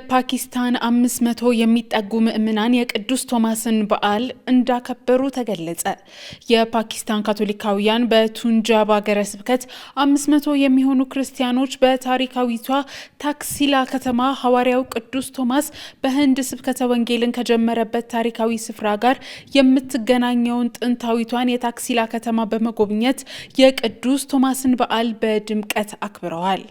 በፓኪስታን 500 የሚጠጉ ምዕመናን የቅዱስ ቶማስን በዓል እንዳከበሩ ተገለጸ። የፓኪስታን ካቶሊካውያን በቱንጃብ ሀገረ ስብከት 500 የሚሆኑ ክርስቲያኖች በታሪካዊቷ ታክሲላ ከተማ ሐዋርያው ቅዱስ ቶማስ በህንድ ስብከተ ወንጌልን ከጀመረበት ታሪካዊ ስፍራ ጋር የምትገናኘውን ጥንታዊቷን የታክሲላ ከተማ በመጎብኘት የቅዱስ ቶማስን በዓል በድምቀት አክብረዋል።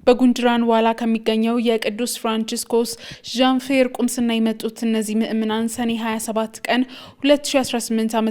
በጉንጅራን ዋላ ከሚገኘው የቅዱስ ፍራንቺስኮስ ዣንፌር ቁምስና የመጡት እነዚህ ምዕመናን ሰኔ 27 ቀን 2018 ዓ.ም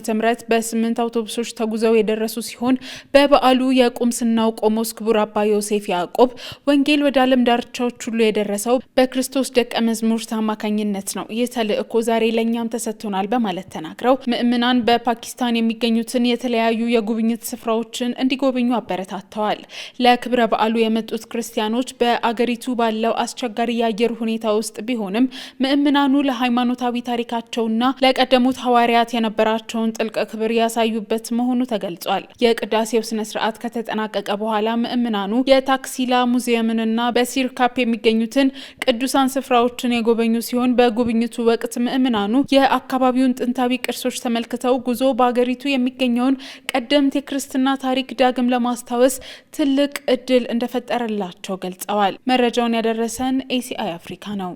በ8 አውቶቡሶች ተጉዘው የደረሱ ሲሆን በበዓሉ የቁምስናው ቆሞስ ክቡር አባ ዮሴፍ ያዕቆብ ወንጌል ወደ ዓለም ዳርቻዎች ሁሉ የደረሰው በክርስቶስ ደቀ መዝሙርት አማካኝነት ነው፣ ይህ ተልእኮ ዛሬ ለእኛም ተሰጥቶናል በማለት ተናግረው ምዕመናን በፓኪስታን የሚገኙትን የተለያዩ የጉብኝት ስፍራዎችን እንዲጎበኙ አበረታተዋል። ለክብረ በዓሉ የመጡት ክርስቲያኖች በአገሪቱ ባለው አስቸጋሪ የአየር ሁኔታ ውስጥ ቢሆንም ምዕመናኑ ለሃይማኖታዊ ታሪካቸውና ለቀደሙት ሐዋርያት የነበራቸውን ጥልቅ ክብር ያሳዩበት መሆኑ ተገልጿል። የቅዳሴው ስነ ስርዓት ከተጠናቀቀ በኋላ ምዕመናኑ የታክሲላ ሙዚየምንና በሲርካፕ የሚገኙትን ቅዱሳን ስፍራዎችን የጎበኙ ሲሆን በጉብኝቱ ወቅት ምዕመናኑ የአካባቢውን ጥንታዊ ቅርሶች ተመልክተው ጉዞ በአገሪቱ የሚገኘውን ቀደምት የክርስትና ታሪክ ዳግም ለማስታወስ ትልቅ እድል እንደፈጠረላቸው ገልጸዋል። መረጃውን ያደረሰን ACI አፍሪካ ነው።